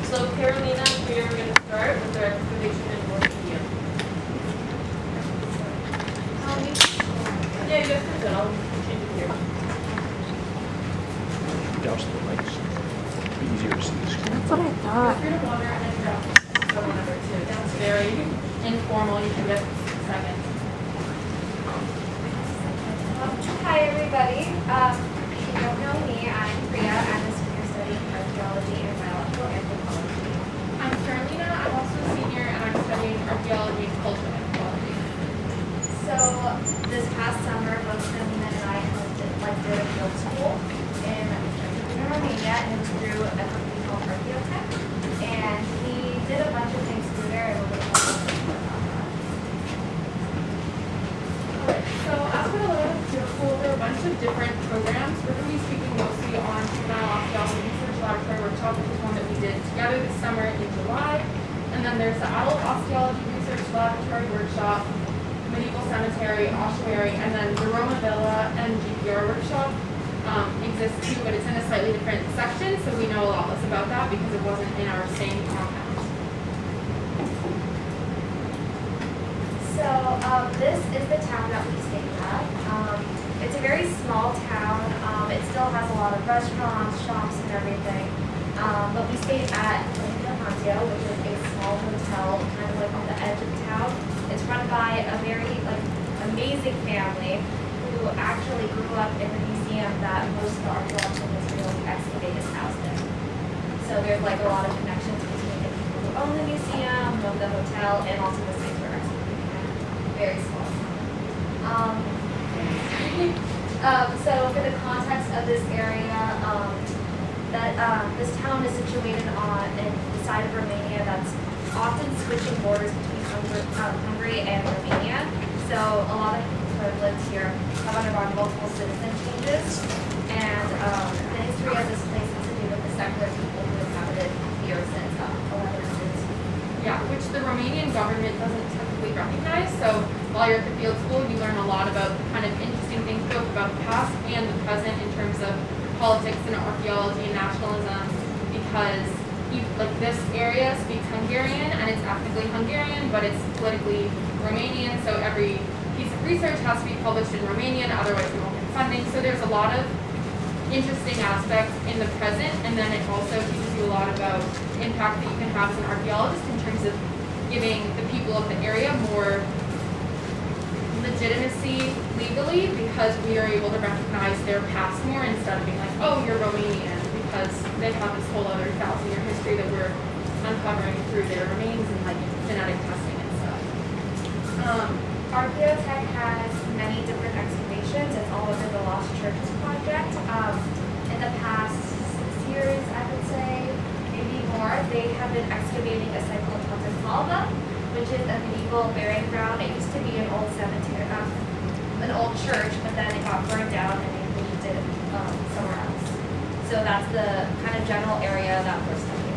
So Karolena and Priya are going to start with their excavation in Romania. Yeah, you guys can sit. I'll change it here. Douse the lights. It'll be easier to see the screen. That's what I thought. Feel free to water and then grab the whatever too. That's very informal. You can get seconds. Hi everybody. If you don't know me, I'm Priya. I'm a senior studying archaeology and biological anthropology. I'm Karolena. I'm also a senior and I'm studying archaeology and cultural anthropology. So this past summer, both Karolena and I did a field school in Romania, and it was through a company called Archaeotek. And we did a bunch of things through there. And we'll talk a little bit about that. So as for the letter, we'll go over a bunch of different programs. We're going to be speaking mostly on juvenile archaeology research laboratory workshop, which is one that we did together this summer in July. And then there's the adult osteology research laboratory workshop, medieval cemetery, ossuary, and then the Roma Villa and GPR workshop exists too, but it's in a slightly different section, so we know a lot less about that because it wasn't in our same compound. So this is the town that we stayed at. It's a very small town. It still has a lot of restaurants, shops, and everything. But we stayed at Regina, which is a small hotel, kind of like on the edge of town. It's run by a very amazing family who actually grew up in the museum that most of the archaeological materials excavated housed in. So there's a lot of connections between the people who own the museum, own the hotel, and also the sites we're excavating at. Very small town. So for the context of this area, this town is situated on the side of Romania that's often switching borders between Hungary and Romania. So a lot of people who have lived here have undergone multiple citizen changes, and the history of this place has to do with the secular people who inhabited here since 1100s. Yeah, which the Romanian government doesn't typically recognize. So while you're at the field school, you learn a lot about kind of interesting things both about the past and the present in terms of politics and archaeology and nationalism, because this area speaks Hungarian and it's ethnically Hungarian, but it's politically Romanian. So every piece of research has to be published in Romanian, otherwise we won't get funding. So there's a lot of interesting aspects in the present, and then it also teaches you a lot about impact that you can have as an archaeologist in terms of giving the people of the area more legitimacy legally, because we are able to recognize their past more instead of being like, oh, you're Romanian, because they have this whole other 1,000-year history that we're uncovering through their remains and genetic testing and stuff. Archaeotek has many different excavations. It's all over the Lost Churches project. In the past 6 years, I would say, maybe more, they have been excavating a site called Transylvania, which is a medieval burying ground. It used to be an old cemetery, an old church, but then it got burned down and they moved it somewhere else. So that's the kind of general area that we're studying.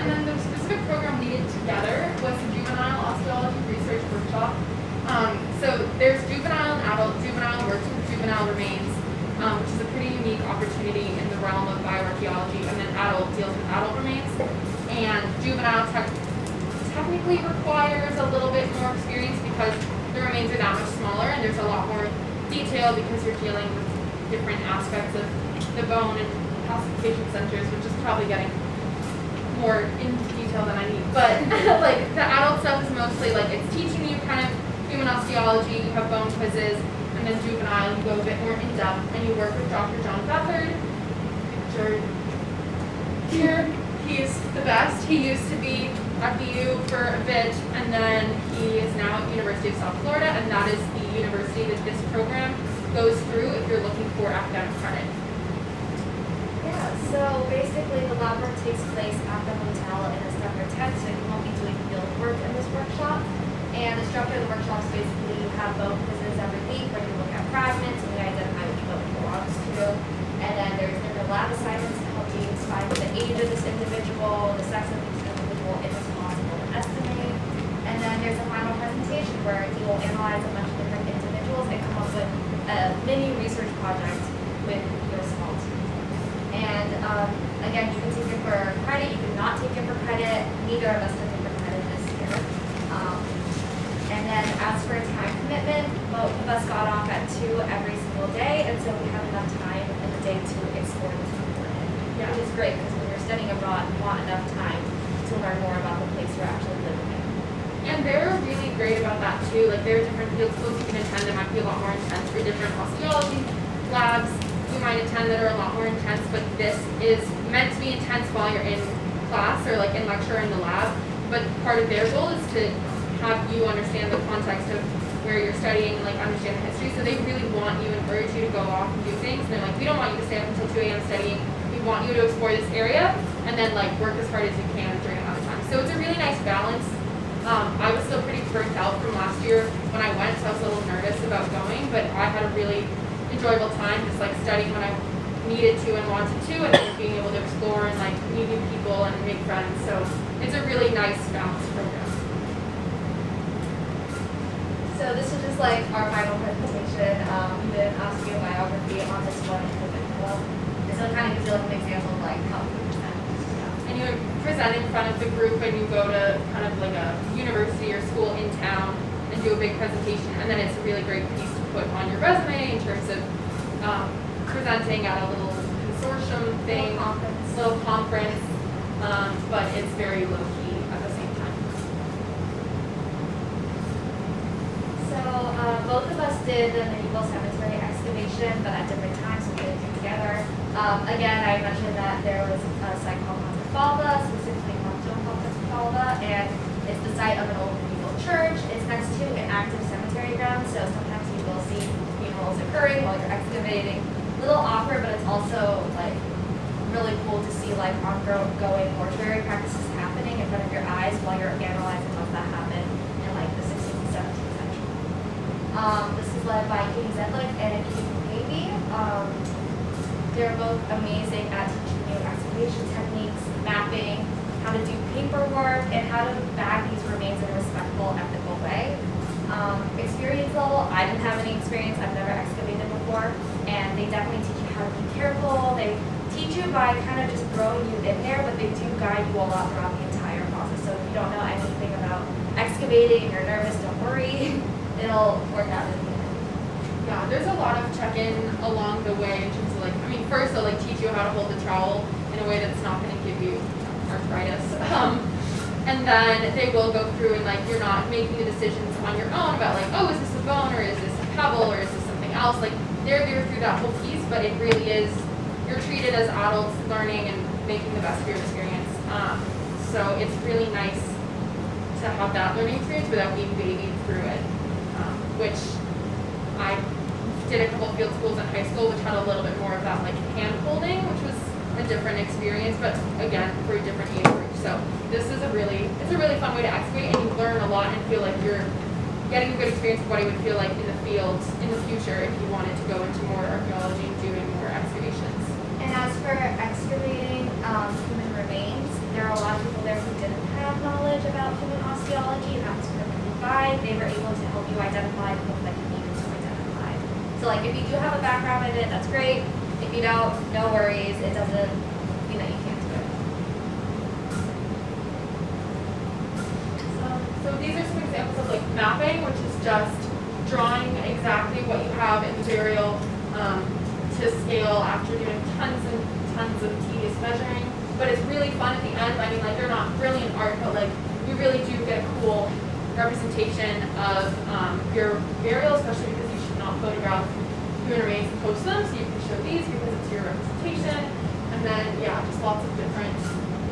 And then the specific program we did together was the juvenile osteology research workshop. So there's juvenile and adult. Juvenile works with juvenile remains, which is a pretty unique opportunity in the realm of bioarchaeology, and then adult deals with adult remains. And juvenile technically requires a little bit more experience because the remains are that much smaller and there's a lot more detail because you're dealing with different aspects of the bone and calcification centers, which is probably getting more into detail than I need. But the adult stuff is mostly it's teaching you kind of human osteology, you have bone quizzes, and then juvenile, you go a bit more in depth and you work with Dr. John Beathard. Pictured here. He's the best. He used to be at BU for a bit, and then he is now at the University of South Florida, and that is the university that this program goes through if you're looking for academic credit. Yeah, so basically the lab work takes place at the hotel in a separate tent, so you won't be doing field work in this workshop. And the structure of the workshops basically you have bone quizzes every week where you look at fragments and you identify which bone it belongs to. And then there's different lab assignments to help you find the age of this individual, the sex of this individual, if it's possible to estimate. And then there's a final presentation where you will analyze a bunch of different individuals and come up with a mini research project with your small team. And again, you can take it for credit do our best to make them headed this year. And then as for time commitment, both of us got off at 2 every single day, and so we have enough time in the day to explore this component, which is great because when you're studying abroad, you want enough time to learn more about the place you're actually living in. And they're really great about that too. Like there are different field schools you can attend that might be a lot more intense for different osteology labs you might attend that are a lot more intense, but this is meant to be intense while you're in class or like in lecture in the lab. But part of their goal is to have you understand the context of where you're studying and like understand the history. So they really want you and urge you to go off and do things. And they're like, we don't want you to stay up until 2 a.m. studying. We want you to explore this area and then like work as hard as you can during another time. So it's a really nice balance. I was still pretty burnt out from last year when I went, so I was a little nervous about going, but I had a really enjoyable time just like studying when I needed to and wanted to, and then being able to explore and like meet new people and make friends. So it's a really nice balanced program. So this is just like our final presentation. We did osteobiography on this one individual. And so it kind of gives you like an example of like how we present. And you present in front of the group and you go to kind of like a university or school in town and do a big presentation, and then it's a really great piece to put on your resume in terms of presenting at a little consortium thing, little conference, but it's very low key at the same time. So both of us did the medieval cemetery excavation, but at different times, so we did it together. Again, I mentioned that there was a site called Falva, specifically Falva, and it's the site of an old medieval church. It's next to an active cemetery ground, so sometimes you will see funerals occurring while you're excavating. A little awkward, but it's also like really cool to see like ongoing mortuary practices happening in front of your eyes while you're analyzing what that happened in like the 16th and 17th century. This is led by Katie Zedlick and Katie Baby. They're both amazing at teaching you excavation techniques, mapping, how to do paperwork, and how to bag these remains in a respectful, ethical way. Experience level, I didn't have any experience, I've never excavated before, and they definitely teach you how to be careful. They teach you by kind of just throwing you in there, but they do guide you a lot throughout the entire process. So if you don't know anything about excavating and you're nervous, don't worry, it'll work out in the end. Yeah, there's a lot of check-in along the way in terms of like, I mean, first they'll like teach you how to hold the trowel in a way that's not going to give you arthritis. And then they will go through and like, you're not making the decisions on your own about like, oh, is this a bone or is this a pebble or is this something else? Like they're there through that whole piece, but it really is, you're treated as adults learning and making the best of your experience. So it's really nice to have that learning experience without being babied through it, which I did a couple of field schools in high school, which had a little bit more of that like hand holding, which was a different experience, but again, for a different age group. So this is it's a really fun way to excavate, and you learn a lot and feel like you're getting a good experience of what it would feel like in the fields in the future if you wanted to go into more archaeology and doing more excavations. And as for excavating human remains, there are a lot of people there who didn't have knowledge about human osteology, and that was perfectly fine. They were able to help you identify the book that you needed to identify. So like if you do have a background in it, that's great. If you don't, no worries. It doesn't mean that you can't do it. So these are some examples of like mapping, which is just drawing exactly what you have in the burial to scale after doing tons and tons of tedious measuring. But it's really fun at the end. I mean, like they're not brilliant art, but like you really do get a cool representation of your burial, especially because you should not photograph human remains and post them. So you can show these because it's your representation. And then yeah, just lots of different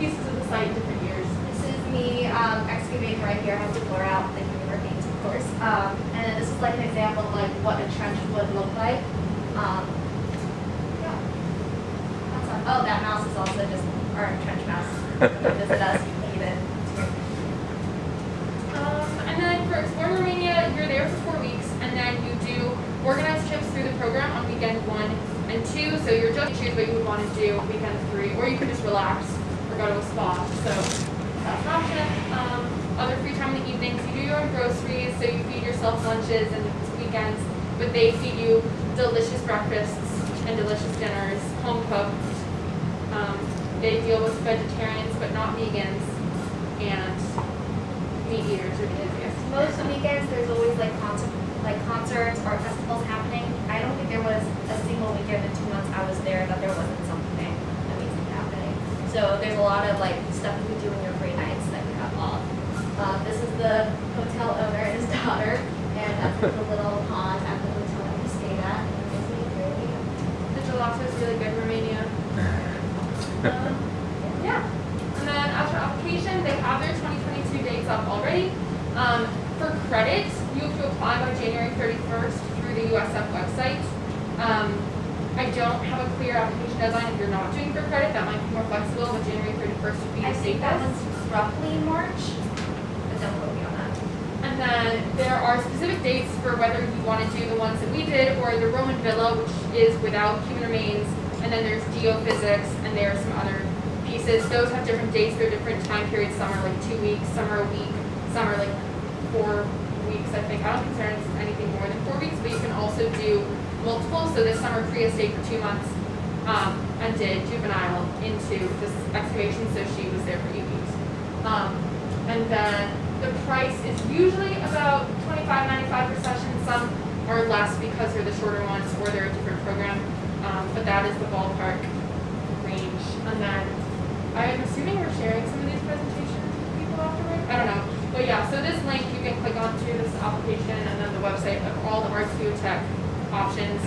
pieces of the site, different years. This is me excavating right here. I have to blur out the human remains, of course. And then this is like an example of like what a trench would look like. Yeah. That's on. Oh, that mouse is also just our trench mouse. Visit us, you can eat it. And then for Explore Romania, you're there for 4 weeks, and then you do organized trips through the program on weekend 1 and 2. So you're just choose what you would want to do weekend 3, or you could just relax or go to a spa. So that's an option. Other free time in the evenings, you do your own groceries, so you feed yourself lunches and weekends, but they feed you delicious breakfasts and delicious dinners, home cooked. They deal with vegetarians but not vegans. and meat eaters are the busiest. Most weekends, there's always like concerts or festivals happening. I don't think there was a single weekend in 2 months I was there that there wasn't something amazing happening. So there's a lot of like stuff you can do in your free nights that you have off. This is the hotel owner and his daughter, and that's the little pond at the hotel that we stayed at. And it's really great. The gelato is really good in Romania. Yeah. And then as for application, they have their 2022 dates up already. For credit, you have to apply by January 31st through the USF website. I don't have a clear application deadline if you're not doing for credit. That might be more flexible, but January 31st would be I the think that safest. was roughly March, but don't quote me on that. And then there are specific dates for whether you want to do the ones that we did or the Roman villa, which is without human remains. And then there's geophysics, and there are some other pieces. Those have different dates. They're different time periods. Some are like 2 weeks, some are a week, some are like 4 weeks, I think. I don't consider it anything more than 4 weeks, but you can also do multiple. So this summer, Priya stayed for 2 months and did juvenile into this excavation, so she was there for 8 weeks. And then the price is usually about $25.95 per session. Some are less because they're the shorter ones or they're a different program, but that is the ballpark range. And then I'm assuming we're sharing some of these presentations with people afterwards. I don't know. But yeah, so this link you can click onto this application and then the website of all the Archaeotek options.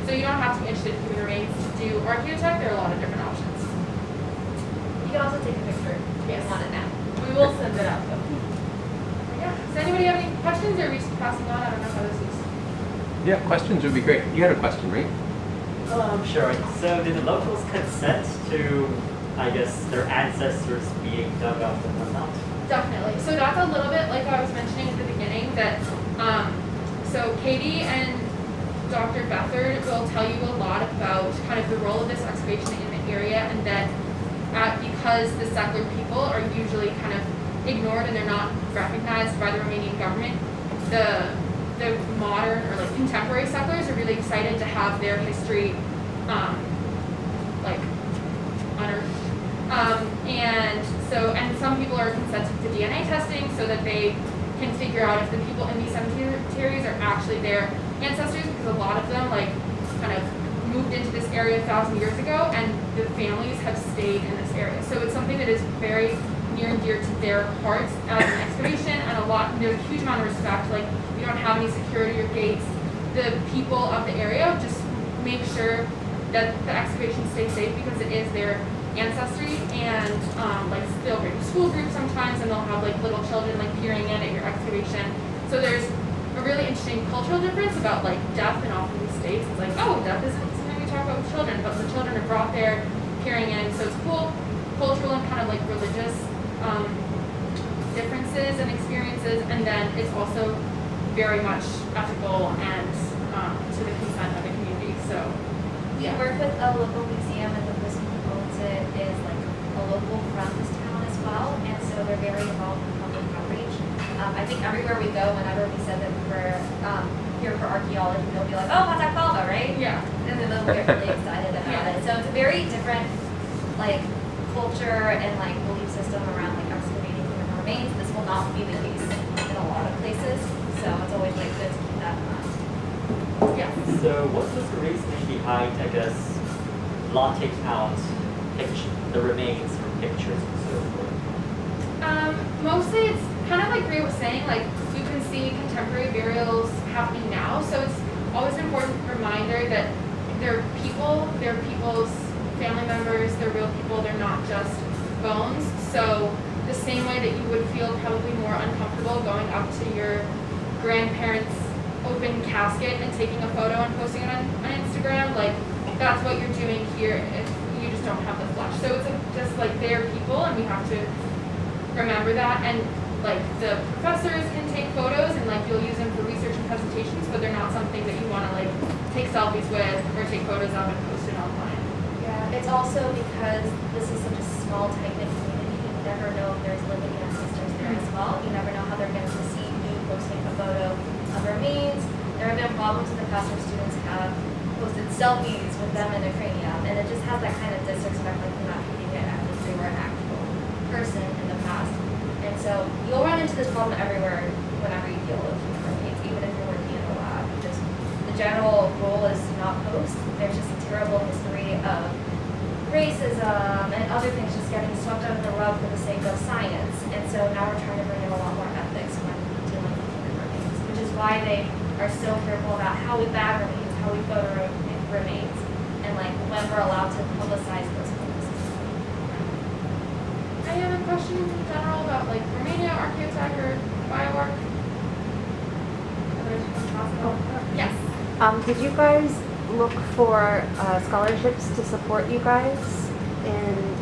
So you don't have to be interested in human remains to do Archaeotek. There are a lot of different options. You can also take a picture if Yes. you want it now. We will send it out though. Yeah. Does anybody have any questions, or are we just passing on? I don't know how this is. Yeah, questions would be great. You had a question, right? Sure. So did the locals consent to, I guess, their ancestors being dug up and whatnot? Definitely. So that's a little bit like I was mentioning at the beginning that, so Katie and Dr. Bethard will tell you a lot about kind of the role of this excavation in the area, and that because the settler people are usually kind of ignored and they're not recognized by the Romanian government, the modern or like contemporary settlers are really excited to have their history like unearthed. And some people are consenting to DNA testing so that they can figure out if the people in these cemeteries are actually their ancestors, because a lot of them like kind of moved into this area 1,000 years ago, and the families have stayed in this area. So it's something that is very near and dear to their hearts as an excavation, and there's a huge amount of respect. Like, we don't have any security or gates. The people of the area just make sure that the excavation stays safe because it is their ancestry, and like they'll bring school groups sometimes, and they'll have like little children like peering in at your excavation. So there's a really interesting cultural difference about like death in often these states. It's like, oh, death isn't something we talk about with children, but the children are brought there peering in. So it's cool cultural and kind of like religious differences and experiences, and then it's also very much ethical and to the consent of the community. So We work with a local museum, and the person who owns it is like a local from this town as well, and so they're very involved in public outreach. I think everywhere we go, whenever we said that we were here for archaeology, they'll be like, "Oh, Patak Balba, right?" yeah. And then they'll get really excited about it. So it's a very different like culture and like belief system around like excavating human remains. This will not be the case in a lot of places, so it's always like good to keep that in mind. Yeah. So what was the reasoning behind, I guess, blotting out the remains from pictures and so forth? Mostly it's kind of like Priya was saying, like you can see contemporary burials happening now, so it's always an important reminder that they're people, they're people's family members, they're real people, they're not just bones. So the same way that you would feel probably more uncomfortable going up to your grandparents' open casket and taking a photo and posting it on Instagram, like that's what you're doing here if you just don't have the flesh. So it's just like they're people, and we have to remember that. And like the professors can take photos and like you'll use them for research and presentations, but they're not something that you want to like take selfies with or take photos of and post it online. Yeah, it's also because this is such a small, tight-knit community. You never know if there's living ancestors there as well. You never know how they're going to receive you posting a photo of remains. There have been problems in the past where students have posted selfies with them in their cranium, and it just has that kind of disrespect, like you're not treating it as if they were an actual person in the past. found them everywhere whenever you deal with human remains, even if you're working in a lab. Just the general rule is to not post. There's just a terrible history of racism and other things just getting swept under the rug for the sake of science. And so now we're trying to bring in a lot more ethics when dealing with human remains, which is why they are so careful about how we bag remains, how we photo remains, and like when we're allowed to publicize those photos. Any other questions in general about like Romania, Archaeotek, or BioArc? Others want to talk about? Yes. Did you guys look for scholarships to support you guys in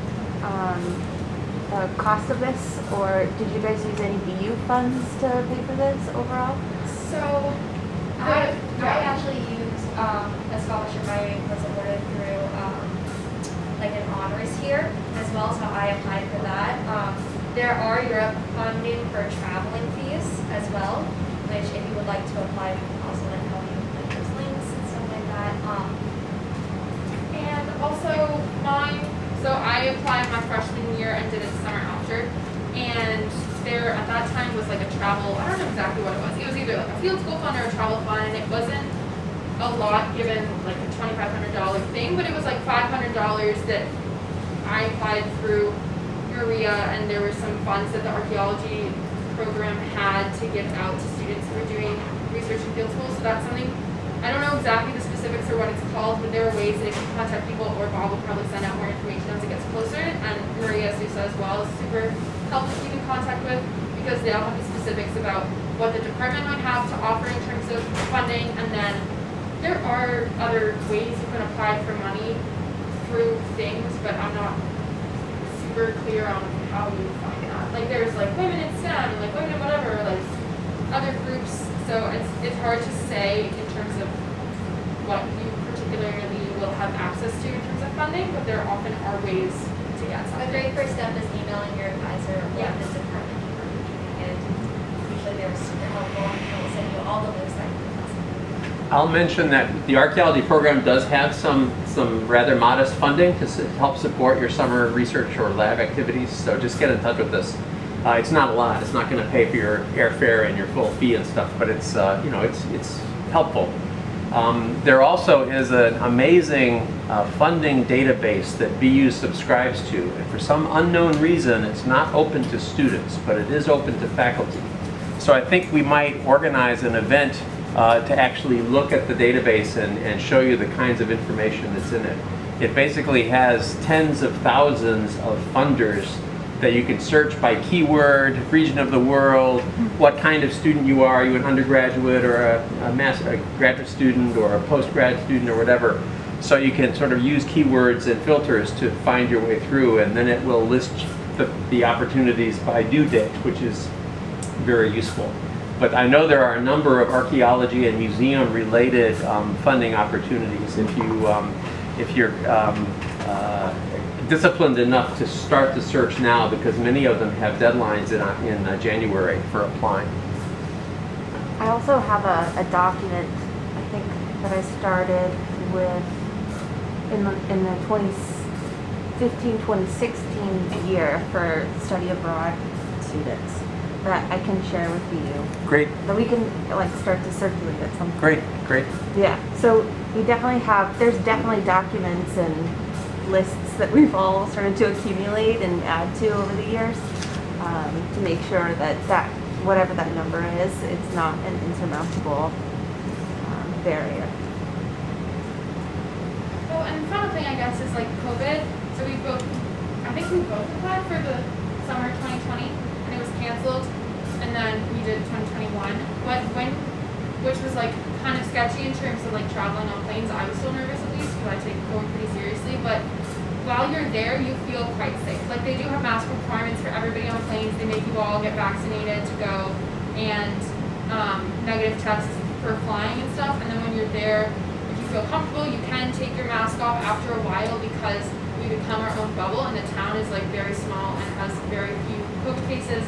the cost of this, or did you guys use any BU funds to pay for this overall? So, I actually used a scholarship I was awarded through like an honors here as well, so I applied for that. There are Europe funding for traveling fees as well, which if you would like to apply, we can also then help you with like those links and stuff like that. and also mine, so I applied my freshman year and did it summer after. And there at that time was like a travel, I don't know exactly what it was. It was either like a field school fund or a travel fund, and it wasn't a lot given like a $2,500 thing, but it was like $500 that I applied through Maria, and there were some funds that the archaeology program had to give out to students who were doing research in field school. So that's something, I don't know exactly the specifics or what it's called, but there are ways that if you contact people, or Bob will probably send out more information as it gets closer, and Maria Sousa as well is super helpful to keep in contact with, because they'll have the specifics about what the department might have to offer in terms of funding, and then there are other ways you can apply for money through things, but I'm not super clear on how you find that. Like there's like women in STEM, like women in whatever, like other groups. So it's hard to say in terms of what you particularly will have access to in terms of funding, but there often are ways to get A something. great first step is emailing your advisor or Yeah. the department you are working, and usually they're super helpful and will send you all the links that you can possibly. I'll mention that the archaeology program does have some rather modest funding to help support your summer research or lab activities, so just get in touch with us. It's not a lot. It's not going to pay for your airfare and your full fee and stuff, but it's it's helpful. There also is an amazing funding database that BU subscribes to, and for some unknown reason, it's not open to students, but it is open to faculty. So I think we might organize an event to actually look at the database and show you the kinds of information that's in it. It basically has tens of thousands of funders that you can search by keyword, region of the world, what kind of student you are you an undergraduate or a graduate student or a postgrad student or whatever. So you can sort of use keywords and filters to find your way through, and then it will list the opportunities by due date, which is very useful. But I know there are a number of archaeology and museum-related funding opportunities if you're disciplined enough to start the search now, because many of them have deadlines in January for applying. I also have a document, I think, that I started with in the 2015-2016 year for study abroad students that I can share with you. Great, That we can like start to circulate at some point. great. Yeah, so we definitely have, there's definitely documents and lists that we've all started to accumulate and add to over the years to make sure that whatever that number is, it's not an insurmountable barrier. Oh, and the final thing I guess is like COVID. So I think we both applied for the summer 2020, and it was canceled, and then we did 2021. Which was like kind of sketchy in terms of like traveling on planes. I was still nervous at least because I take COVID pretty seriously, but while you're there, you feel quite safe. Like they do have mask requirements for everybody on planes. They make you all get vaccinated to go, and negative tests for flying and stuff. And then when you're there, if you feel comfortable, you can take your mask off after a while, because we become our own bubble, and the town is like very small and has very few COVID cases.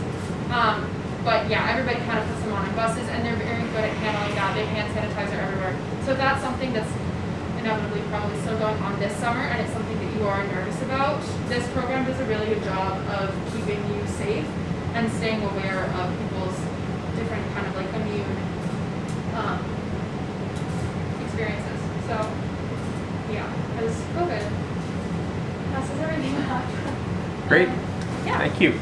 But yeah, everybody kind of puts them on in buses, and they're very good at handling that. They have hand sanitizer everywhere. So that's something that's inevitably probably still going on this summer, and it's something that you are nervous about. This program does a really good job of keeping you safe, and staying aware of people's different kind of like immune experiences. So yeah, because COVID messes everything up. Great. Yeah. Thank you.